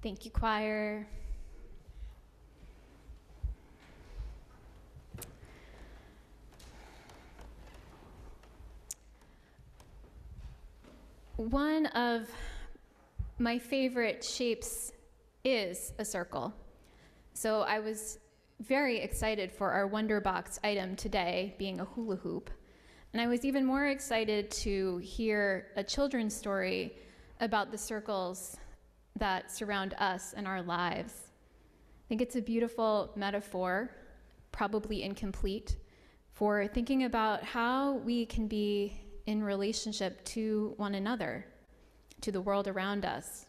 Thank you, choir. One of my favorite shapes is a circle. So I was very excited for our Wonder Box item today being a hula hoop. And I was even more excited to hear a children's story about the circles that surround us and our lives. I think it's a beautiful metaphor, probably incomplete, for thinking about how we can be in relationship to one another, to the world around us.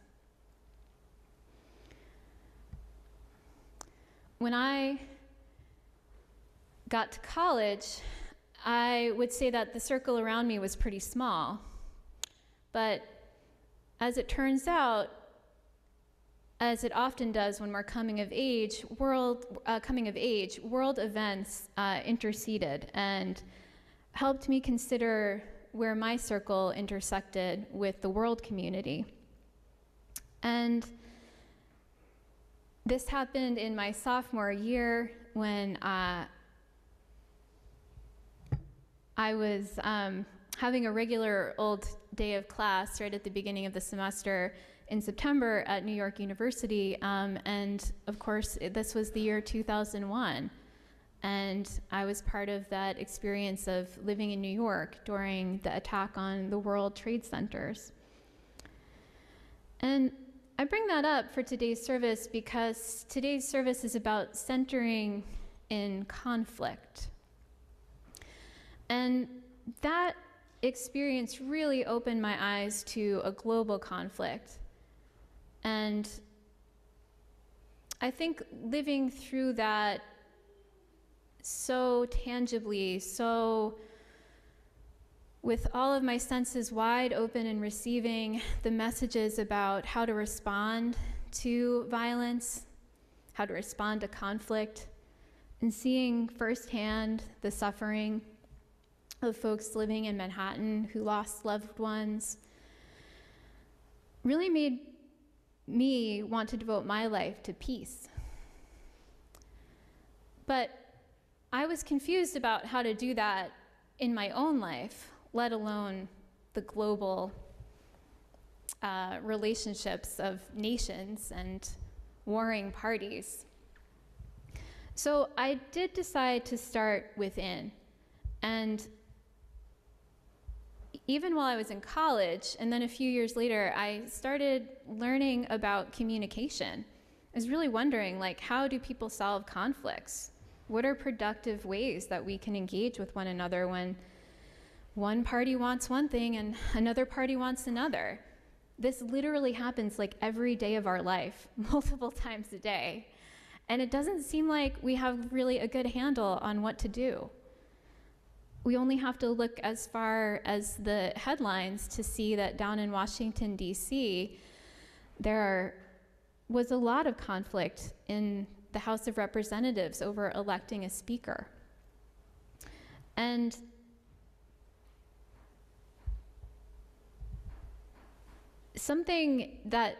When I got to college, I would say that the circle around me was pretty small. But as it turns out, as it often does when we're coming of age, world events interceded and helped me consider where my circle intersected with the world community. And this happened in my sophomore year when I was having a regular old day of class right at the beginning of the semester in September at New York University. And of course, this was the year 2001. And I was part of that experience of living in New York during the attack on the World Trade Centers. And I bring that up for today's service because today's service is about centering in conflict. And that experience really opened my eyes to a global conflict. And I think living through that so tangibly, so with all of my senses wide open and receiving the messages about how to respond to violence, how to respond to conflict, and seeing firsthand the suffering of folks living in Manhattan who lost loved ones, really made me want to devote my life to peace. But I was confused about how to do that in my own life, let alone the global relationships of nations and warring parties. So I did decide to start within. And even while I was in college, and then a few years later, I started learning about communication. I was really wondering, like, how do people solve conflicts? What are productive ways that we can engage with one another when one party wants one thing and another party wants another? This literally happens like every day of our life, multiple times a day. And it doesn't seem like we have really a good handle on what to do. We only have to look as far as the headlines to see that down in Washington, D.C., there was a lot of conflict in the House of Representatives over electing a speaker. And something that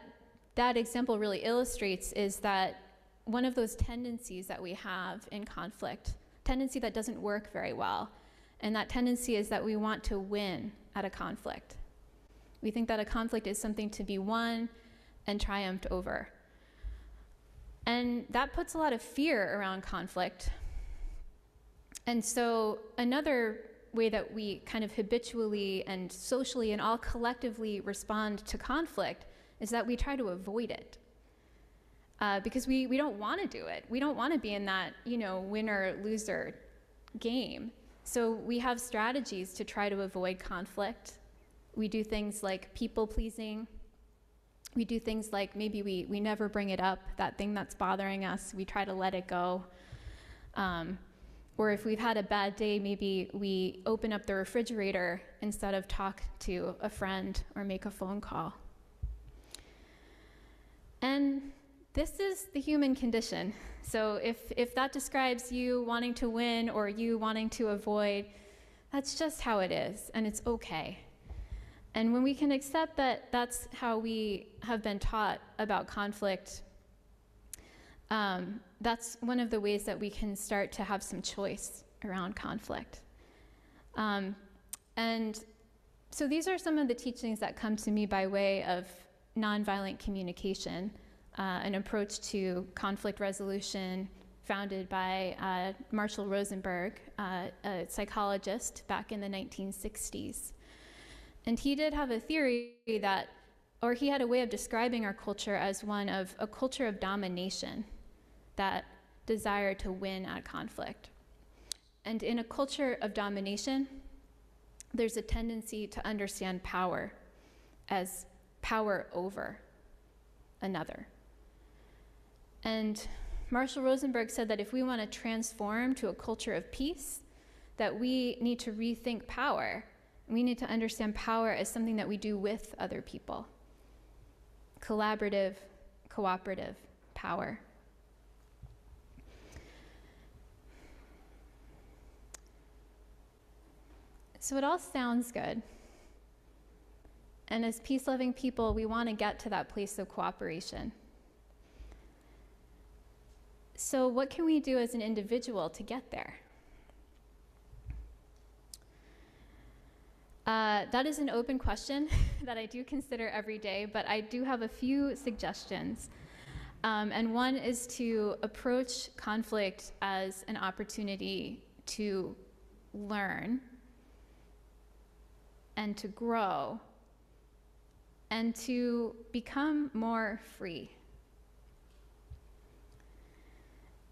example really illustrates is that one of those tendencies that we have in conflict, tendency that doesn't work very well, and that tendency is that we want to win at a conflict. We think that a conflict is something to be won and triumphed over. And that puts a lot of fear around conflict. And so another way that we kind of habitually and socially and all collectively respond to conflict is that we try to avoid it. Because we don't want to do it. We don't want to be in that, winner-loser game. So we have strategies to try to avoid conflict. We do things like people-pleasing. We do things like maybe we never bring it up, that thing that's bothering us, we try to let it go. Or if we've had a bad day, maybe we open up the refrigerator instead of talk to a friend or make a phone call. And this is the human condition. So if that describes you wanting to win or you wanting to avoid, that's just how it is, and it's okay. And when we can accept that that's how we have been taught about conflict, that's one of the ways that we can start to have some choice around conflict. And so these are some of the teachings that come to me by way of nonviolent communication, an approach to conflict resolution founded by Marshall Rosenberg, a psychologist back in the 1960s. And he did have a theory that, or he had a way of describing our culture as one of a culture of domination, that desire to win at conflict. And in a culture of domination, there's a tendency to understand power as power over another. And Marshall Rosenberg said that if we want to transform to a culture of peace, that we need to rethink power. We need to understand power as something that we do with other people. Collaborative, cooperative power. So it all sounds good. And as peace-loving people, we want to get to that place of cooperation. So what can we do as an individual to get there? That is an open question that I do consider every day, but I do have a few suggestions. And one is to approach conflict as an opportunity to learn and to grow and to become more free.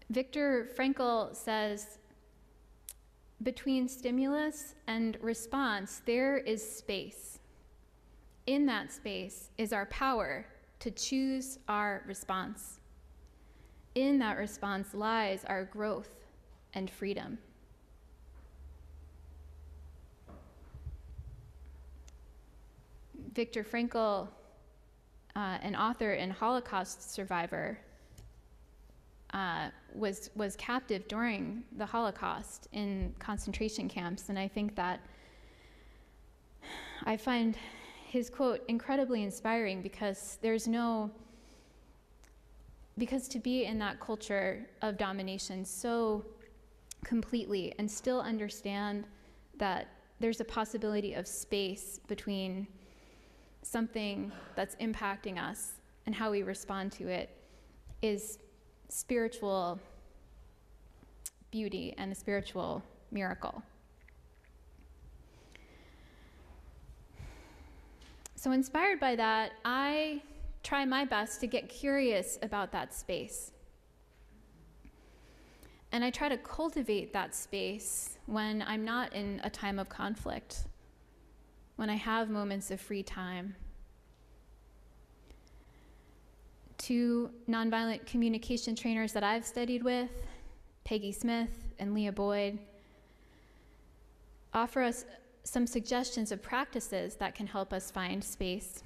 Viktor Frankl says, between stimulus and response, there is space. In that space is our power to choose our response. In that response lies our growth and freedom. Viktor Frankl, an author and Holocaust survivor, was captive during the Holocaust in concentration camps, and I think that I find his quote incredibly inspiring because because to be in that culture of domination so completely and still understand that there's a possibility of space between something that's impacting us and how we respond to it is spiritual beauty and a spiritual miracle. So inspired by that, I try my best to get curious about that space. And I try to cultivate that space when I'm not in a time of conflict, when I have moments of free time. Two nonviolent communication trainers that I've studied with, Peggy Smith and Leah Boyd, offer us some suggestions of practices that can help us find space.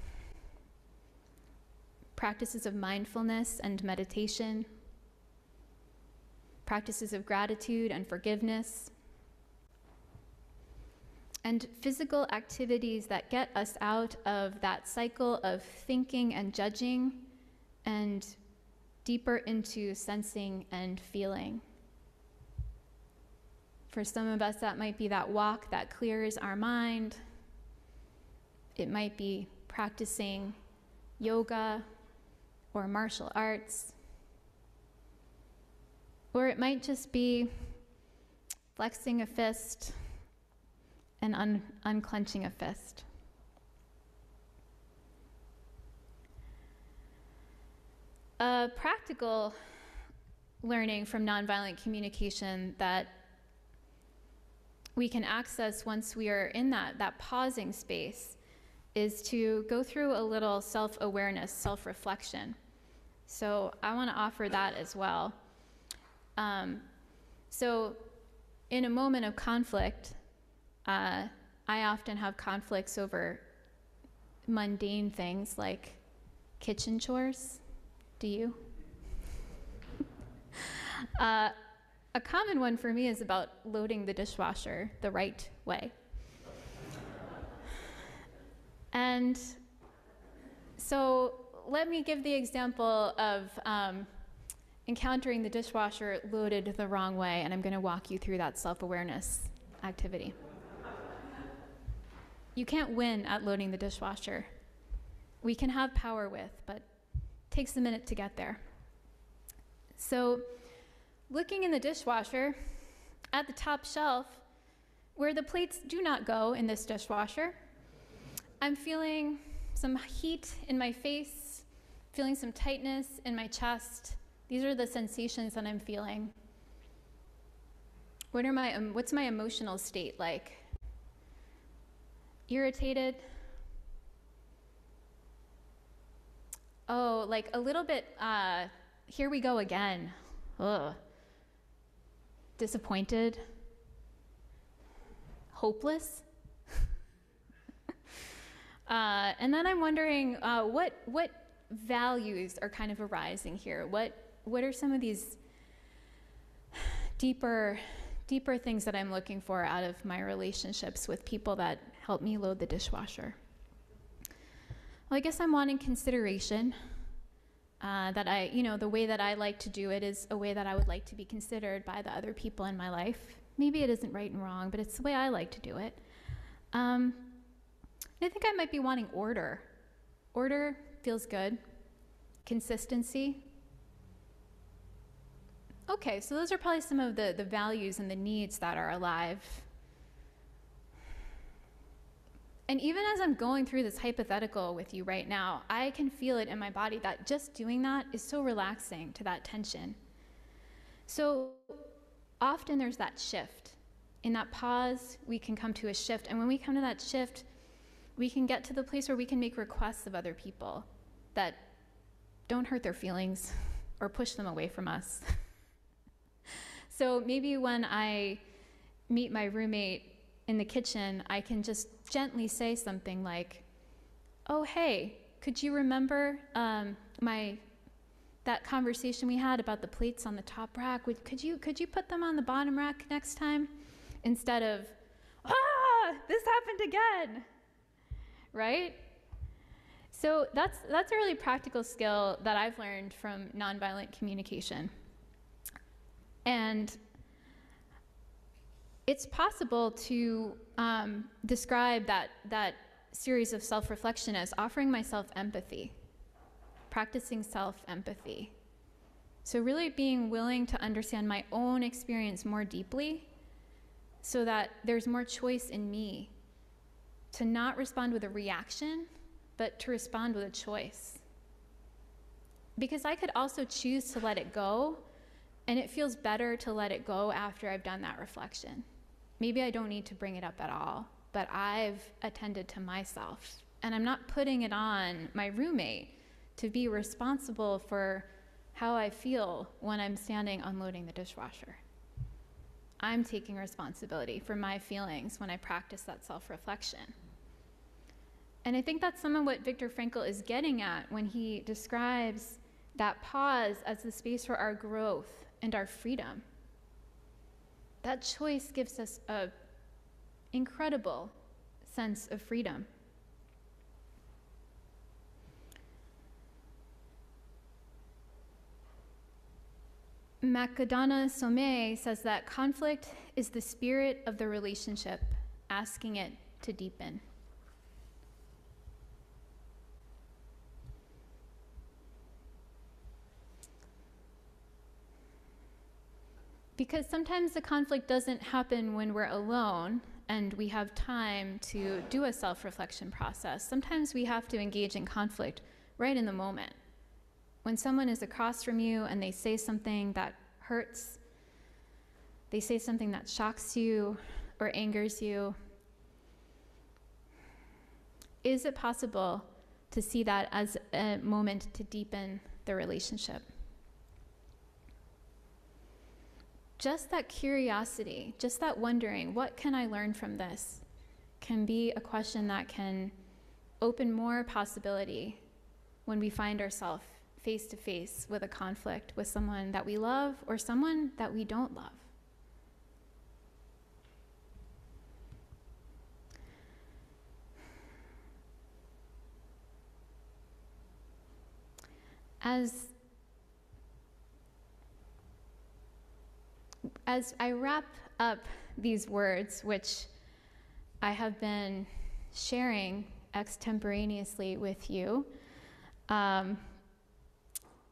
Practices of mindfulness and meditation, practices of gratitude and forgiveness, and physical activities that get us out of that cycle of thinking and judging and deeper into sensing and feeling. For some of us, that might be that walk that clears our mind. It might be practicing yoga or martial arts. Or it might just be flexing a fist and unclenching a fist. A practical learning from nonviolent communication that we can access once we are in that pausing space is to go through a little self-awareness, self-reflection. So I want to offer that as well. So in a moment of conflict, I often have conflicts over mundane things like kitchen chores. Do you? A common one for me is about loading the dishwasher the right way. And so let me give the example of encountering the dishwasher loaded the wrong way, and I'm going to walk you through that self-awareness activity. You can't win at loading the dishwasher. We can have power with, but it takes a minute to get there. So looking in the dishwasher, at the top shelf, where the plates do not go in this dishwasher, I'm feeling some heat in my face, feeling some tightness in my chest. These are the sensations that I'm feeling. What's my emotional state like? Irritated? Oh, like a little bit, here we go again. Ugh. Disappointed? Hopeless? And then I'm wondering what values are kind of arising here. What are some of these deeper things that I'm looking for out of my relationships with people that help me load the dishwasher? Well, I guess I'm wanting consideration. That the way that I like to do it is a way that I would like to be considered by the other people in my life. Maybe it isn't right and wrong, but it's the way I like to do it. I think I might be wanting order. Order feels good. Consistency. Okay, so those are probably some of the values and the needs that are alive. And even as I'm going through this hypothetical with you right now, I can feel it in my body that just doing that is so relaxing to that tension. So often there's that shift. In that pause, we can come to a shift. And when we come to that shift, we can get to the place where we can make requests of other people that don't hurt their feelings or push them away from us. So maybe when I meet my roommate in the kitchen, I can just gently say something like, oh, hey, could you remember that conversation we had about the plates on the top rack? Could you put them on the bottom rack next time? Instead of, this happened again, right? So that's a really practical skill that I've learned from nonviolent communication. And it's possible to describe that series of self-reflection as offering myself empathy, practicing self-empathy. So really being willing to understand my own experience more deeply so that there's more choice in me to not respond with a reaction, but to respond with a choice. Because I could also choose to let it go, and it feels better to let it go after I've done that reflection. Maybe I don't need to bring it up at all, but I've attended to myself. And I'm not putting it on my roommate to be responsible for how I feel when I'm standing unloading the dishwasher. I'm taking responsibility for my feelings when I practice that self-reflection. And I think that's some of what Viktor Frankl is getting at when he describes that pause as the space for our growth and our freedom. That choice gives us an incredible sense of freedom. Macadana Somé says that conflict is the spirit of the relationship, asking it to deepen. Because sometimes the conflict doesn't happen when we're alone and we have time to do a self-reflection process. Sometimes we have to engage in conflict right in the moment. When someone is across from you and they say something that hurts, they say something that shocks you or angers you, is it possible to see that as a moment to deepen the relationship? Just that curiosity, just that wondering, what can I learn from this, can be a question that can open more possibility when we find ourselves face to face with a conflict with someone that we love or someone that we don't love. As I wrap up these words, which I have been sharing extemporaneously with you, I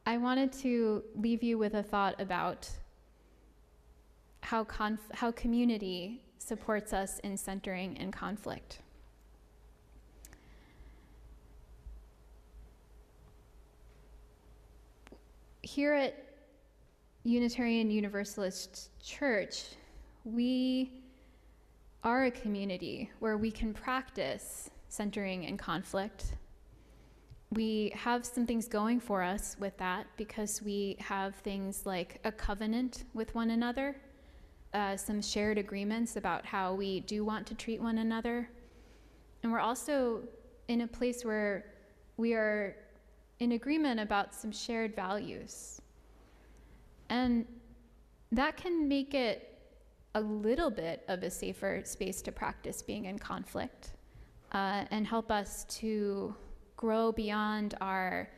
wanted to leave you with a thought about how community supports us in centering in conflict. Here at Unitarian Universalist Church, we are a community where we can practice centering in conflict. We have some things going for us with that because we have things like a covenant with one another, some shared agreements about how we do want to treat one another. And we're also in a place where we are in agreement about some shared values. And that can make it a little bit of a safer space to practice being in conflict, and help us to grow beyond our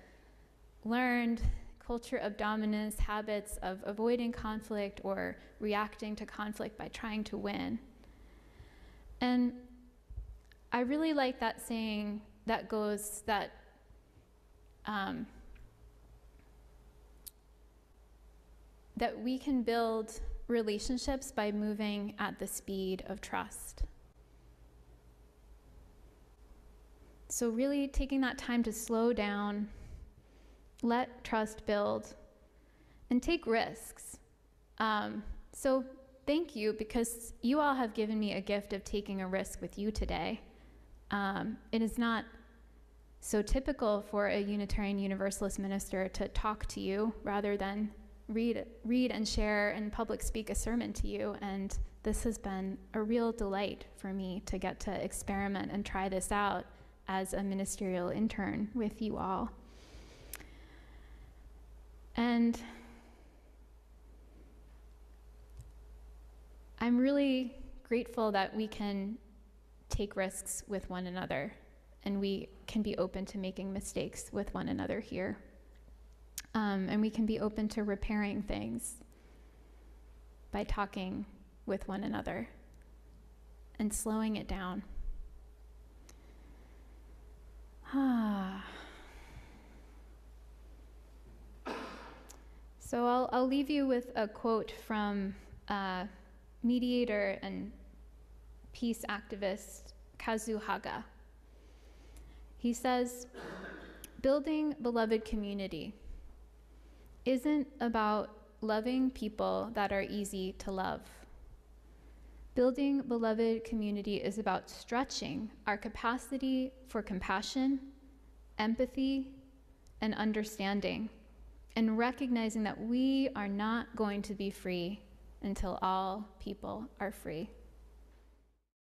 learned culture of dominance, habits of avoiding conflict or reacting to conflict by trying to win. And I really like that saying that goes that that we can build relationships by moving at the speed of trust. So really taking that time to slow down, let trust build, and take risks. So thank you, because you all have given me a gift of taking a risk with you today. It is not so typical for a Unitarian Universalist minister to talk to you rather than read and share and public speak a sermon to you, and this has been a real delight for me to get to experiment and try this out as a ministerial intern with you all. And I'm really grateful that we can take risks with one another, and we can be open to making mistakes with one another here. And we can be open to repairing things by talking with one another and slowing it down. So I'll leave you with a quote from mediator and peace activist Kazu Haga. He says, "Building beloved community isn't about loving people that are easy to love. Building beloved community is about stretching our capacity for compassion, empathy, and understanding, and recognizing that we are not going to be free until all people are free."